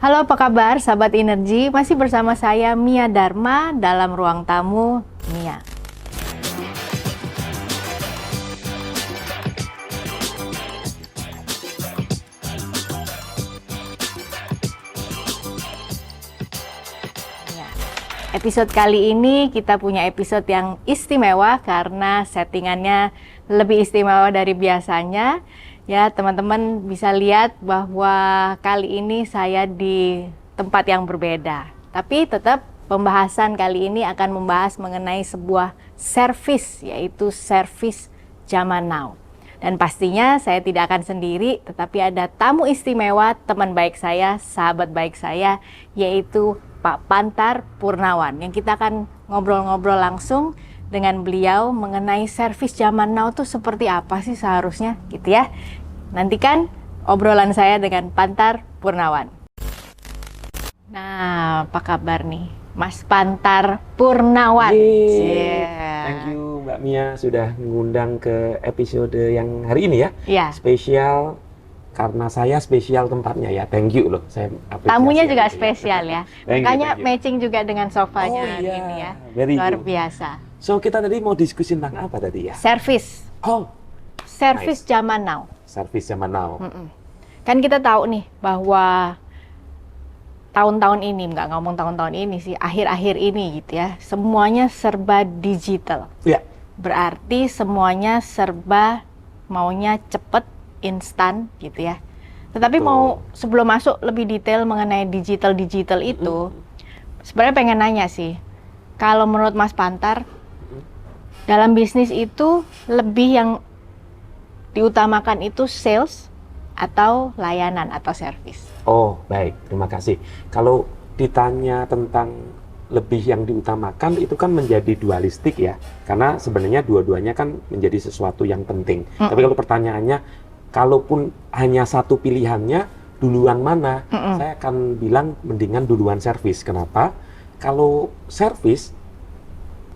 Halo, apa kabar sahabat Energi? Masih bersama saya Mia Dharma dalam ruang tamu Mia. Episode kali ini kita punya episode yang istimewa karena settingannya lebih istimewa dari biasanya. Ya, teman-teman bisa lihat bahwa kali ini saya di tempat yang berbeda. Tapi tetap pembahasan kali ini akan membahas mengenai sebuah servis, yaitu servis zaman now. Dan pastinya saya tidak akan sendiri, tetapi ada tamu istimewa, teman baik saya, sahabat baik saya, yaitu Pak Pantar Purnawan, yang kita akan ngobrol-ngobrol langsung dengan beliau mengenai servis zaman now tuh seperti apa sih seharusnya, gitu ya. Nantikan obrolan saya dengan Pantar Purnawan. Nah, apa kabar nih, Mas Pantar Purnawan? Thank you Mbak Mia sudah mengundang ke episode yang hari ini ya. Iya. Spesial karena saya spesial tempatnya ya. Thank you loh. Saya apresiasi. Tamunya juga spesial ya. Thank Makanya you. matching juga dengan sofanya Oh, hari iya. ini ya. Very Luar good. biasa. So kita tadi mau diskusi tentang apa tadi ya? Servis. Oh, Servis zaman now. servis zaman now. Kan kita tahu nih bahwa tahun-tahun ini, nggak ngomong tahun-tahun ini sih, akhir-akhir ini gitu ya, semuanya serba digital. Ya. Berarti semuanya serba maunya cepet, instan gitu ya. Tetapi mau sebelum masuk lebih detail mengenai digital itu, sebenarnya pengen nanya sih, kalau menurut Mas Pantar, dalam bisnis itu lebih yang diutamakan itu sales atau layanan atau servis? Oh, baik. Terima kasih. Kalau ditanya tentang lebih yang diutamakan, itu kan menjadi dualistik ya. Karena sebenarnya dua-duanya kan menjadi sesuatu yang penting. Tapi kalau pertanyaannya, kalaupun hanya satu pilihannya, duluan mana? Saya akan bilang mendingan duluan servis. Kenapa? Kalau servis,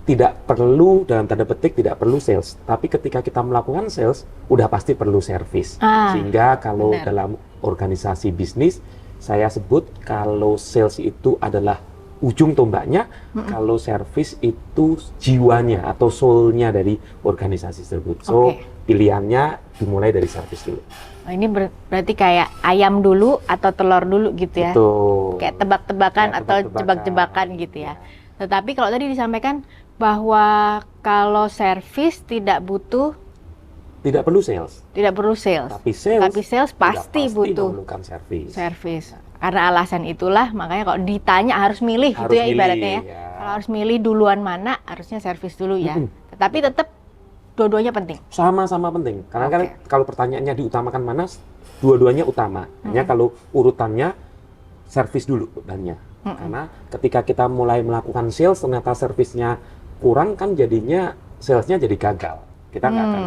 tidak perlu, dalam tanda petik, tidak perlu sales. Tapi ketika kita melakukan sales, udah pasti perlu servis. Sehingga kalau benar. dalam organisasi bisnis, saya sebut kalau sales itu adalah ujung tombaknya, kalau servis itu jiwanya atau soul-nya dari organisasi tersebut. So, pilihannya dimulai dari servis dulu. Oh, ini berarti kayak ayam dulu atau telur dulu gitu ya? Betul. Kayak tebak-tebakan Kayak atau tebak-tebakan. jebak-jebakan gitu ya. Tetapi kalau tadi disampaikan bahwa kalau servis tidak butuh, Tidak perlu sales. tidak perlu sales. Tapi sales pasti udah butuh memerlukan servis. servis. Karena alasan itulah makanya kalau ditanya harus milih gitu ya, Harus ibaratnya ya. milih, ya. Kalau harus milih duluan mana, harusnya servis dulu ya. Tetapi tetap dua-duanya penting. Sama-sama penting. Karena kan kalau pertanyaannya diutamakan mana, dua-duanya utama. Hanya kalau urutannya servis dulu urutannya. Karena ketika kita mulai melakukan sales, ternyata servisnya kurang, kan jadinya salesnya jadi gagal. Kita nggak akan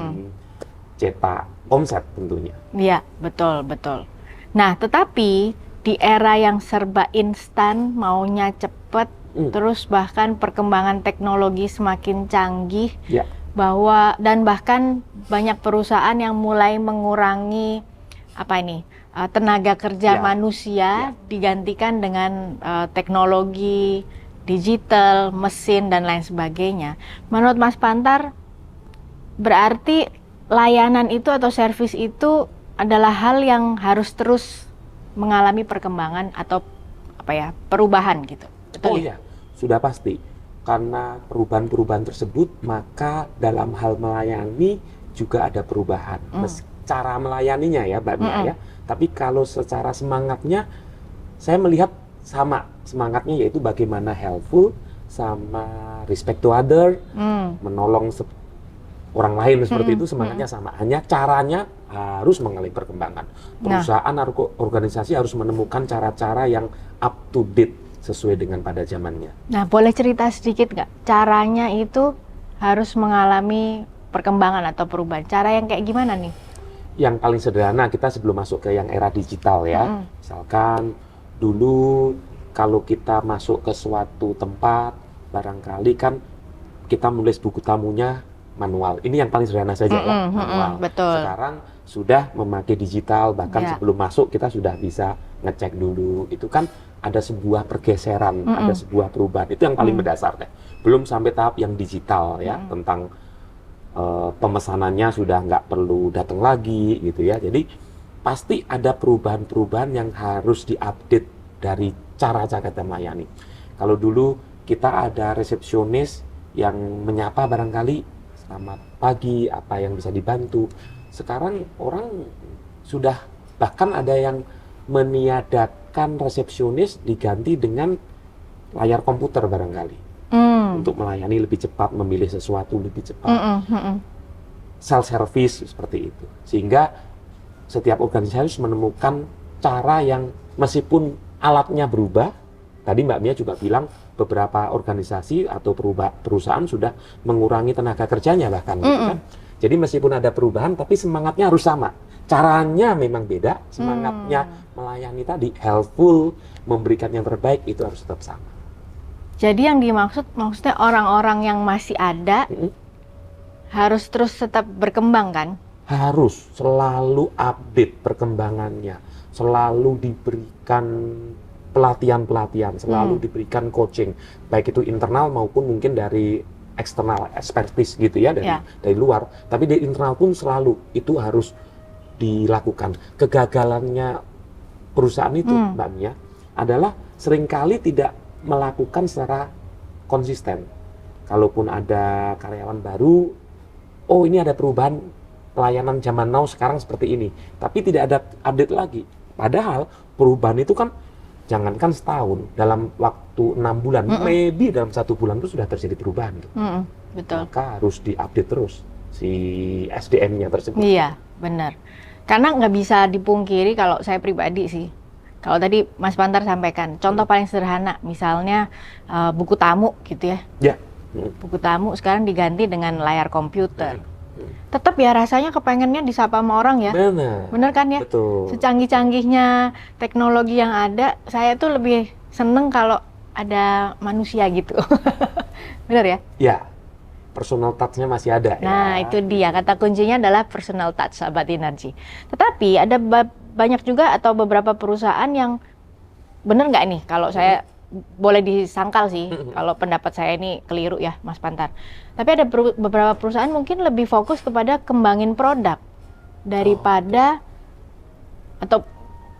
cetak omset tentunya. Iya, betul. Nah, tetapi di era yang serba instan, maunya cepet, terus bahkan perkembangan teknologi semakin canggih, Ya. bahkan banyak perusahaan yang mulai mengurangi tenaga kerja manusia, digantikan dengan teknologi digital, mesin dan lain sebagainya. Menurut Mas Pantar, berarti layanan itu atau servis itu adalah hal yang harus terus mengalami perkembangan atau perubahan gitu. Betul Oh ya? iya, sudah pasti. Karena perubahan-perubahan tersebut, maka dalam hal melayani juga ada perubahan. Cara melayaninya ya, Mbak Mia ya. Tapi kalau secara semangatnya, saya melihat sama semangatnya, yaitu bagaimana helpful sama respect to other, menolong orang lain seperti itu, semangatnya sama. Hanya caranya harus mengalami perkembangan. Perusahaan organisasi harus menemukan cara-cara yang up to date sesuai dengan pada zamannya. Nah, boleh cerita sedikit nggak? Caranya itu harus mengalami perkembangan atau perubahan. Cara yang kayak gimana nih? Yang paling sederhana, kita sebelum masuk ke yang era digital ya. Misalkan dulu kalau kita masuk ke suatu tempat, barangkali kan kita menulis buku tamunya manual. Ini yang paling sederhana saja manual. Betul. Sekarang sudah memakai digital, bahkan sebelum masuk kita sudah bisa ngecek dulu. Itu kan ada sebuah pergeseran, ada sebuah perubahan. Itu yang paling mendasar deh. Belum sampai tahap yang digital ya, tentang pemesanannya sudah nggak perlu datang lagi gitu ya. Jadi pasti ada perubahan-perubahan yang harus diupdate dari cara-cara kita melayani. Kalau dulu kita ada resepsionis yang menyapa barangkali, selamat pagi, apa yang bisa dibantu. Sekarang orang sudah bahkan ada yang meniadakan resepsionis diganti dengan layar komputer barangkali. Untuk melayani lebih cepat, memilih sesuatu lebih cepat. Self service seperti itu. Sehingga setiap organisasi harus menemukan cara yang meskipun alatnya berubah. Tadi Mbak Mia juga bilang beberapa organisasi atau perusahaan sudah mengurangi tenaga kerjanya bahkan gitu kan. Jadi meskipun ada perubahan tapi semangatnya harus sama. Caranya memang beda, semangatnya melayani tadi helpful, memberikan yang terbaik itu harus tetap sama. Jadi yang maksudnya orang-orang yang masih ada harus terus tetap berkembang kan? Harus selalu update perkembangannya, selalu diberikan pelatihan-pelatihan, selalu diberikan coaching, baik itu internal maupun mungkin dari eksternal expertise gitu ya, dari luar. Tapi di internal pun selalu itu harus dilakukan. Kegagalannya perusahaan itu, Mbak Mia, adalah seringkali tidak melakukan secara konsisten. Kalaupun ada karyawan baru, oh ini ada perubahan pelayanan zaman now sekarang seperti ini, tapi tidak ada update lagi. Padahal perubahan itu kan jangankan setahun, dalam waktu 6 bulan, maybe dalam 1 bulan itu sudah terjadi perubahan. Betul. Maka harus diupdate terus si SDM-nya tersebut. Iya, benar. Karena nggak bisa dipungkiri kalau saya pribadi sih. Kalau tadi Mas Pantar sampaikan, contoh paling sederhana, misalnya buku tamu gitu ya. Ya. Buku tamu sekarang diganti dengan layar komputer. Tetap ya rasanya kepengennya disapa sama orang ya. Bener kan ya? Betul. Secanggih-canggihnya teknologi yang ada, saya tuh lebih seneng kalau ada manusia gitu. Bener ya? Ya, personal touch-nya masih ada. Nah, ya. itu dia. Kata kuncinya adalah personal touch, sahabat Inarji. Tetapi ada banyak juga atau beberapa perusahaan yang bener nggak nih kalau saya boleh disangkal sih kalau pendapat saya ini keliru ya Mas Pantar. Tapi ada beberapa perusahaan mungkin lebih fokus kepada kembangin produk daripada atau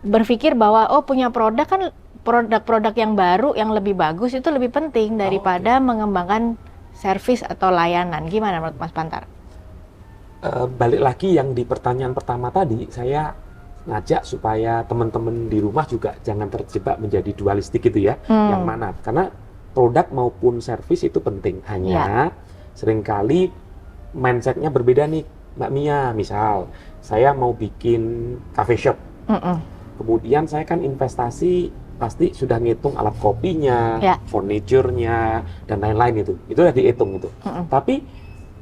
berpikir bahwa oh punya produk kan produk-produk yang baru yang lebih bagus itu lebih penting daripada mengembangkan servis atau layanan. Gimana menurut Mas Pantar? Balik lagi yang di pertanyaan pertama tadi, saya ngajak supaya teman-teman di rumah juga jangan terjebak menjadi dualistik gitu ya. Yang mana? Karena produk maupun servis itu penting. Hanya seringkali mindsetnya berbeda nih, Mbak Mia. Misal, saya mau bikin cafe shop. Kemudian saya kan investasi pasti sudah ngitung alat kopinya, furniture-nya, dan lain-lain itu. Itu udah dihitung itu. Tapi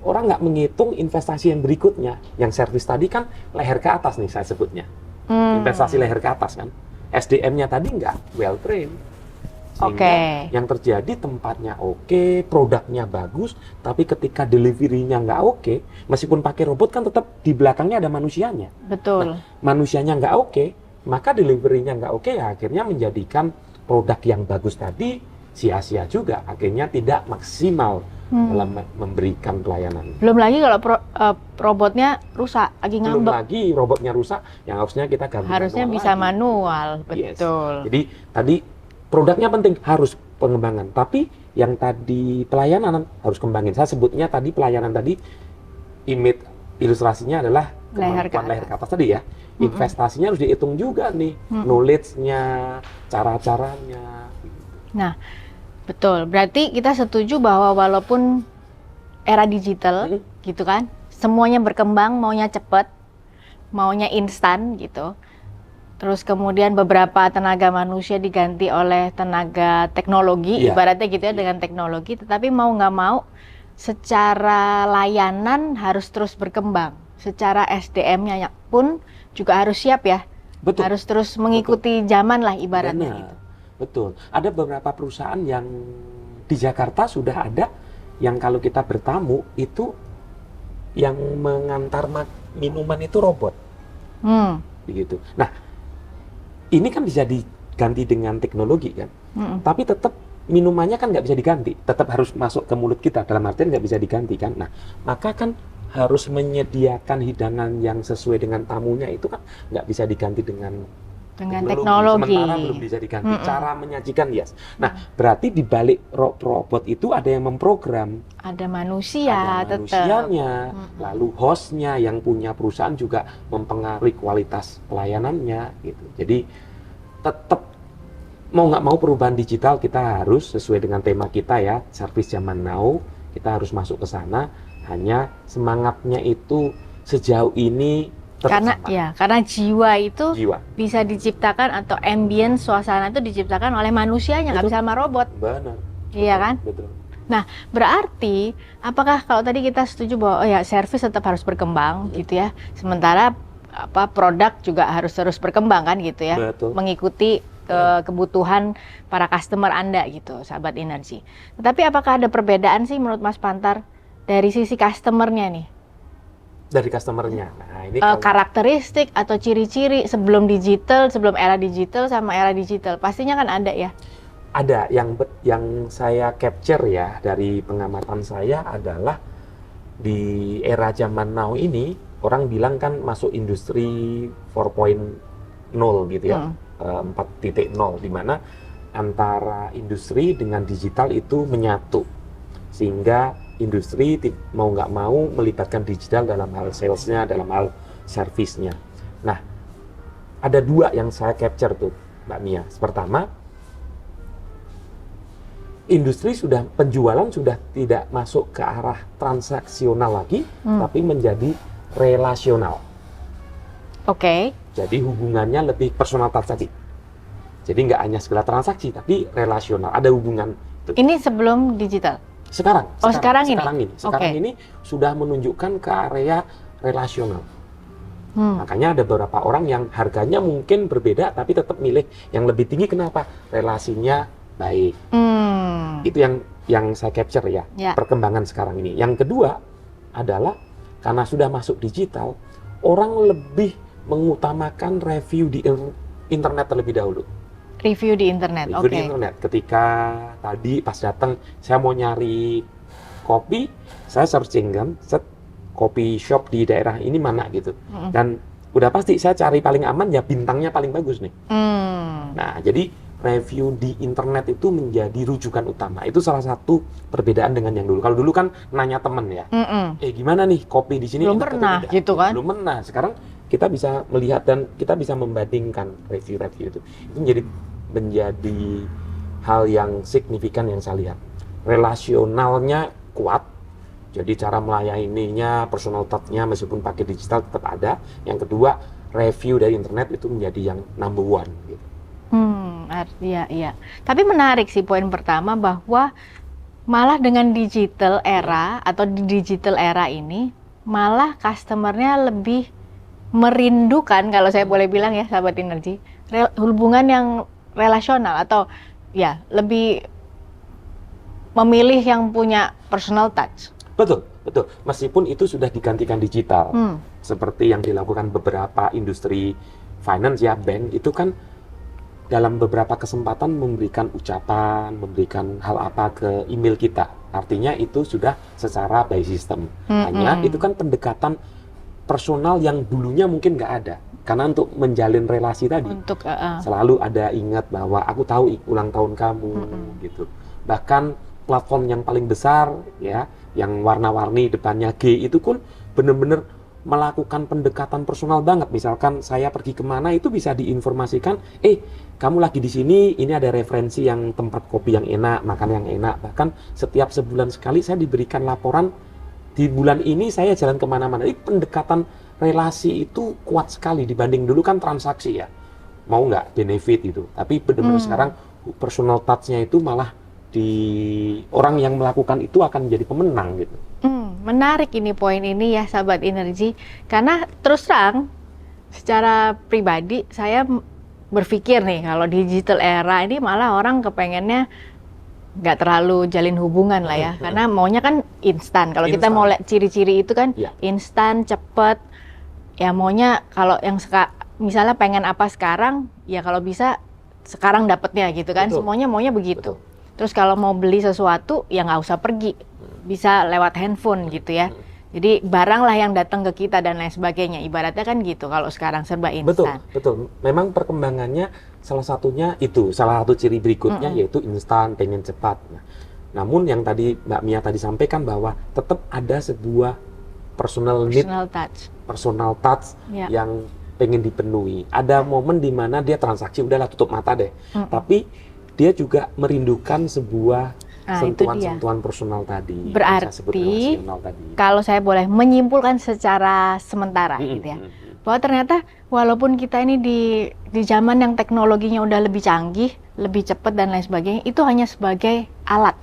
orang nggak menghitung investasi yang berikutnya. Yang servis tadi kan leher ke atas nih saya sebutnya. Investasi leher ke atas kan. SDM-nya tadi nggak well trained. Sehingga yang terjadi tempatnya oke, produknya bagus, tapi ketika delivery-nya nggak oke, meskipun pakai robot kan tetap di belakangnya ada manusianya. Betul. Nah, manusianya nggak oke, maka delivery-nya nggak oke ya akhirnya menjadikan produk yang bagus tadi sia-sia juga, akhirnya tidak maksimal dalam memberikan pelayanan. Belum lagi kalau robotnya rusak, lagi ngambek. Belum lagi robotnya rusak, yang harusnya kita ganti. Harusnya bisa lagi. manual, betul. Jadi tadi produknya penting, harus pengembangan. Tapi yang tadi pelayanan harus kembangin. Saya sebutnya tadi pelayanan tadi, image ilustrasinya adalah kemampuan leher ke atas tadi ya. Investasinya harus dihitung juga nih, knowledge-nya, cara-caranya. Nah, betul. Berarti kita setuju bahwa walaupun era digital, gitu kan, semuanya berkembang, maunya cepat, maunya instan gitu. Terus kemudian beberapa tenaga manusia diganti oleh tenaga teknologi, ibaratnya gitu ya, dengan teknologi. Tetapi mau nggak mau, secara layanan harus terus berkembang. Secara SDM-nya pun juga harus siap ya. Betul. Harus terus mengikuti zaman lah ibaratnya gitu. Betul. Ada beberapa perusahaan yang di Jakarta sudah ada yang kalau kita bertamu itu yang mengantar minuman itu robot. Begitu. Nah, ini kan bisa diganti dengan teknologi kan, tapi tetap minumannya kan nggak bisa diganti, tetap harus masuk ke mulut kita, dalam artian nggak bisa diganti kan. Nah, maka kan harus menyediakan hidangan yang sesuai dengan tamunya, itu kan nggak bisa diganti dengan teknologi. Sementara belum bisa diganti. Cara menyajikan, yes. Nah, berarti di balik robot itu ada yang memprogram. Ada manusia, Ada manusianya, lalu hostnya yang punya perusahaan juga mempengaruhi kualitas pelayanannya, gitu. Jadi tetap mau nggak mau perubahan digital kita harus sesuai dengan tema kita ya, service zaman now. Kita harus masuk ke sana. Hanya semangatnya itu sejauh ini karena jiwa itu bisa diciptakan, atau ambience suasana itu diciptakan oleh manusianya, nggak bisa sama robot. Benar. Iya kan? Betul. Nah, berarti apakah kalau tadi kita setuju bahwa service tetap harus berkembang gitu ya, sementara produk juga harus terus berkembang kan gitu ya, Betul. mengikuti kebutuhan para customer Anda gitu, sahabat Energi. Tetapi apakah ada perbedaan sih menurut Mas Pantar dari sisi customernya nih? Dari customernya. Nah, ini karakteristik atau ciri-ciri sebelum era digital sama era digital, pastinya kan ada ya? Ada. Yang saya capture ya dari pengamatan saya adalah di era zaman now ini, orang bilang kan masuk industri 4.0 gitu ya, 4.0, di mana antara industri dengan digital itu menyatu, sehingga industri mau nggak mau melibatkan digital dalam hal salesnya, dalam hal servisnya. Nah, ada dua yang saya capture tuh, Mbak Mia. Pertama, industri penjualan sudah tidak masuk ke arah transaksional lagi, tapi menjadi relasional. Oke. Jadi hubungannya lebih personal touch tadi. Jadi nggak hanya sekedar transaksi, tapi relasional, ada hubungan. Ini sebelum digital? Sekarang ini sudah menunjukkan ke area relasional. Makanya ada beberapa orang yang harganya mungkin berbeda, tapi tetap milih yang lebih tinggi. Kenapa? Relasinya baik. Itu yang saya capture ya, perkembangan sekarang ini. Yang kedua adalah karena sudah masuk digital, orang lebih mengutamakan review di internet terlebih dahulu. Review di internet, oke. Di internet. Ketika tadi pas datang, saya mau nyari kopi, saya searching kan, kopi shop di daerah ini mana gitu. Dan udah pasti saya cari paling aman ya, bintangnya paling bagus nih. Nah, jadi review di internet itu menjadi rujukan utama. Itu salah satu perbedaan dengan yang dulu. Kalau dulu kan nanya temen ya, gimana nih kopi di sini? Belum pernah gitu kan? Belum pernah. Sekarang kita bisa melihat dan kita bisa membandingkan review-review itu. Itu menjadi hal yang signifikan yang saya lihat. Relasionalnya kuat, jadi cara melayaninya, personal touch-nya meskipun pakai digital tetap ada. Yang kedua, review dari internet itu menjadi yang number one. Gitu. Iya. Tapi menarik sih poin pertama, bahwa malah dengan digital era atau di digital era ini, malah customernya lebih merindukan, kalau saya boleh bilang ya sahabat Energi, hubungan yang relasional, atau ya lebih memilih yang punya personal touch. Betul. Meskipun itu sudah digantikan digital, seperti yang dilakukan beberapa industri finance ya, bank itu kan dalam beberapa kesempatan memberikan ucapan, memberikan hal apa ke email kita. Artinya itu sudah secara by system. Hanya itu kan pendekatan personal yang dulunya mungkin nggak ada. Karena untuk menjalin relasi tadi, selalu ada ingat bahwa aku tahu ulang tahun kamu, gitu. Bahkan platform yang paling besar, ya, yang warna-warni depannya G itu pun benar-benar melakukan pendekatan personal banget. Misalkan saya pergi kemana itu bisa diinformasikan, kamu lagi di sini, ini ada referensi yang tempat kopi yang enak, makan yang enak. Bahkan setiap sebulan sekali saya diberikan laporan, di bulan ini saya jalan kemana-mana. Ini pendekatan relasi itu kuat sekali dibanding dulu kan transaksi ya, mau nggak benefit itu, tapi benar-benar sekarang personal touch-nya itu malah di orang yang melakukan itu akan menjadi pemenang gitu. Menarik ini poin ini ya sahabat Energi, karena terus terang secara pribadi saya berpikir nih, kalau digital era ini malah orang kepengennya nggak terlalu jalin hubungan lah ya, karena maunya kan instan. Kalau kita mau lihat ciri-ciri itu kan instan, cepet. Ya maunya kalau yang misalnya pengen apa sekarang, ya kalau bisa sekarang dapetnya gitu kan. Betul. Semuanya maunya begitu. Betul. Terus kalau mau beli sesuatu ya nggak usah pergi, bisa lewat handphone gitu ya. Jadi barang lah yang datang ke kita dan lain sebagainya. Ibaratnya kan gitu kalau sekarang serba instan. Betul. Memang perkembangannya salah satunya itu, salah satu ciri berikutnya yaitu instan, pengen cepat. Nah, namun yang tadi Mbak Mia tadi sampaikan bahwa tetap ada sebuah personal need, personal touch Ya. yang pengen dipenuhi. Ada momen di mana dia transaksi udahlah tutup mata deh. Tapi dia juga merindukan sebuah sentuhan-sentuhan personal tadi. Berarti kalau saya boleh menyimpulkan secara sementara gitu ya, bahwa ternyata walaupun kita ini di zaman yang teknologinya udah lebih canggih, lebih cepat dan lain sebagainya, itu hanya sebagai alat.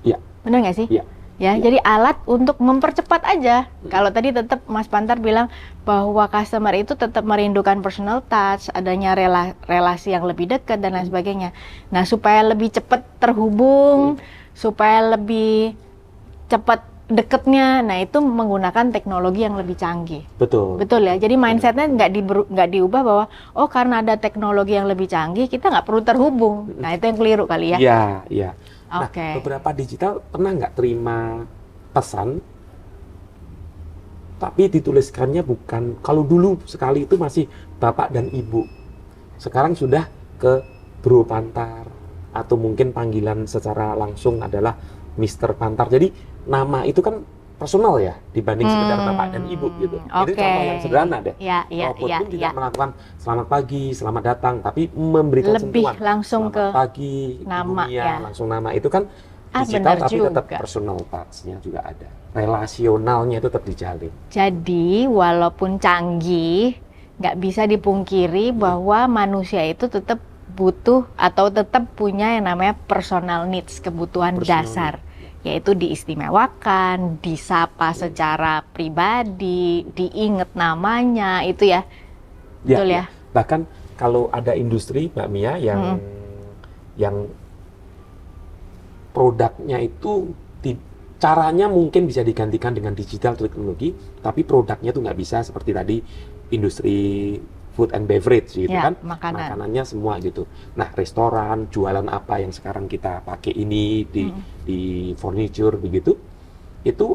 Iya. Benar nggak sih? Iya. Ya, jadi alat untuk mempercepat aja. Kalau tadi tetap Mas Pantar bilang bahwa customer itu tetap merindukan personal touch, adanya relasi yang lebih dekat dan lain sebagainya. Nah, supaya lebih cepat terhubung, supaya lebih cepat deketnya, nah itu menggunakan teknologi yang lebih canggih. Betul. Betul ya. Jadi mindsetnya nggak diubah bahwa oh karena ada teknologi yang lebih canggih kita nggak perlu terhubung. Nah itu yang keliru kali ya. Iya, iya. Nah, Oke. beberapa digital pernah nggak terima pesan, tapi dituliskannya bukan, kalau dulu sekali itu masih Bapak dan Ibu. Sekarang sudah ke Bro Pantar, atau mungkin panggilan secara langsung adalah Mister Pantar. Jadi nama itu kan personal ya, dibanding sekedar Bapak dan Ibu gitu. Jadi contoh yang sederhana deh. Robot pun tidak melakukan selamat pagi, selamat datang, tapi memberikan lebih sentuhan. langsung Selamat ke pagi, nama Ibu Mia, ya. langsung nama itu kan digital tapi tetap juga. personal touch-nya juga ada. Relasionalnya itu tetap dijalin. Jadi walaupun canggih, nggak bisa dipungkiri bahwa manusia itu tetap butuh atau tetap punya yang namanya personal needs, kebutuhan dasar. Yaitu diistimewakan, disapa secara pribadi, diingat namanya, itu ya. Betul ya? Bahkan kalau ada industri, Mbak Mia, yang produknya itu caranya mungkin bisa digantikan dengan digital teknologi, tapi produknya itu nggak bisa seperti tadi industri food and beverage gitu kan, makanannya semua gitu. Nah, restoran, jualan apa yang sekarang kita pakai ini di furniture begitu, itu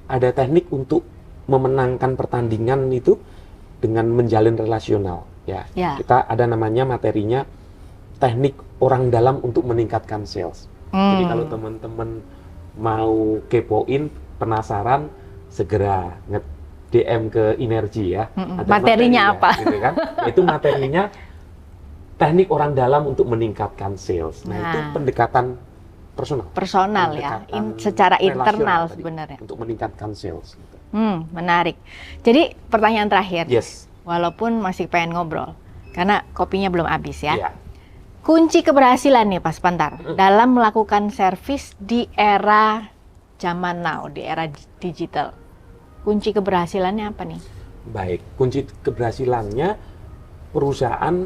ada teknik untuk memenangkan pertandingan itu dengan menjalin relasional ya. Kita ada namanya materinya teknik orang dalam untuk meningkatkan sales. Jadi kalau teman-teman mau kepoin, penasaran, segera DM ke Inergi ya. Ada materinya apa? Gitu kan? Itu materinya teknik orang dalam untuk meningkatkan sales. Nah, itu pendekatan personal. Personal ya, secara internal sebenarnya. Untuk meningkatkan sales. Gitu. Menarik. Jadi pertanyaan terakhir. Yes. Walaupun masih pengen ngobrol, karena kopinya belum habis ya. Kunci keberhasilan nih Pak Pantar dalam melakukan servis di era zaman now, di era digital. Kunci keberhasilannya apa nih? Baik, kunci keberhasilannya perusahaan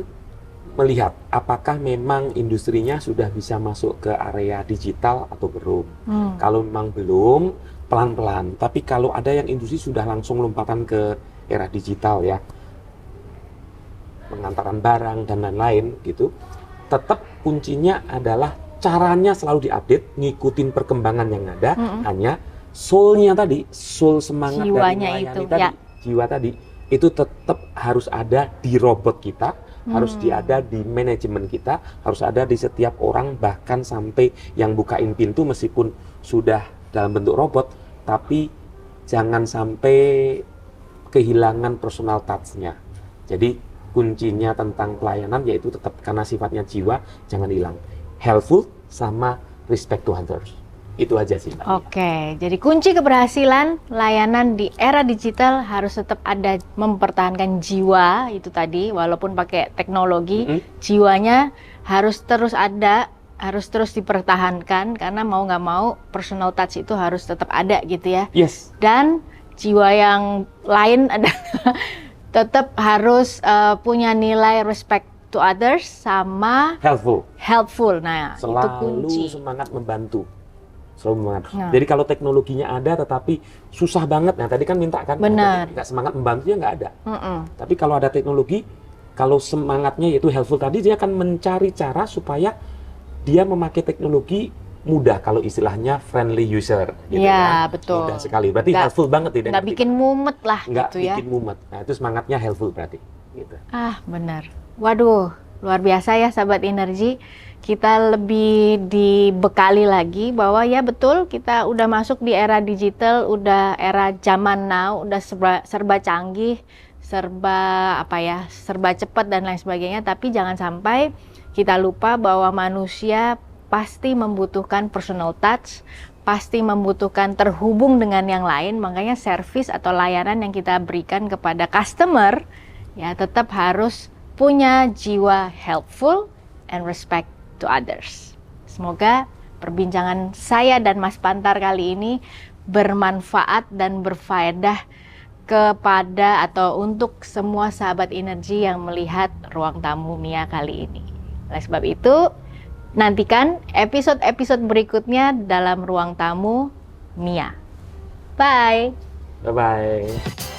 melihat apakah memang industrinya sudah bisa masuk ke area digital atau belum. Kalau memang belum, pelan-pelan. Tapi kalau ada yang industri sudah langsung lompatan ke era digital ya, pengantaran barang dan lain-lain gitu, tetap kuncinya adalah caranya selalu diupdate, ngikutin perkembangan yang ada, hanya soul-nya tadi, soul semangat jiwanya dari melayani itu, tadi, jiwa tadi, itu tetap harus ada di robot kita, harus ada di manajemen kita, harus ada di setiap orang, bahkan sampai yang bukain pintu meskipun sudah dalam bentuk robot, tapi jangan sampai kehilangan personal touch-nya. Jadi kuncinya tentang pelayanan yaitu tetap karena sifatnya jiwa, jangan hilang. Helpful sama respect to others. Itu aja sih Mbak. Oke, jadi kunci keberhasilan layanan di era digital harus tetap ada, mempertahankan jiwa itu tadi, walaupun pakai teknologi, jiwanya harus terus ada, harus terus dipertahankan, karena mau nggak mau personal touch itu harus tetap ada gitu ya. Yes. Dan jiwa yang lain adalah tetap harus punya nilai respect to others sama helpful. Nah, selalu itu kunci. Semangat membantu. Selalu semangat. Jadi kalau teknologinya ada tetapi susah banget. Nah, tadi kan minta kan, benar, nggak semangat membantunya nggak ada. Tapi kalau ada teknologi Kalau semangatnya yaitu helpful tadi, dia akan mencari cara supaya dia memakai teknologi mudah, kalau istilahnya friendly user gitu Ya, kan. betul. Mudah sekali. Berarti helpful banget tidak Nggak bikin mumet lah nggak gitu ya. bikin mumet. Nah, itu semangatnya helpful berarti gitu. Benar. Waduh, luar biasa ya sahabat Energi. Kita lebih dibekali lagi bahwa ya betul, kita udah masuk di era digital, udah era zaman now, udah serba canggih, serba cepat dan lain sebagainya. Tapi jangan sampai kita lupa bahwa manusia pasti membutuhkan personal touch, pasti membutuhkan terhubung dengan yang lain. Makanya service atau layanan yang kita berikan kepada customer ya tetap harus punya jiwa helpful and respect to others. Semoga perbincangan saya dan Mas Pantar kali ini bermanfaat dan berfaedah kepada atau untuk semua sahabat Energi yang melihat Ruang Tamu Mia kali ini. Oleh sebab itu, nantikan episode-episode berikutnya dalam Ruang Tamu Mia. Bye! Bye-bye.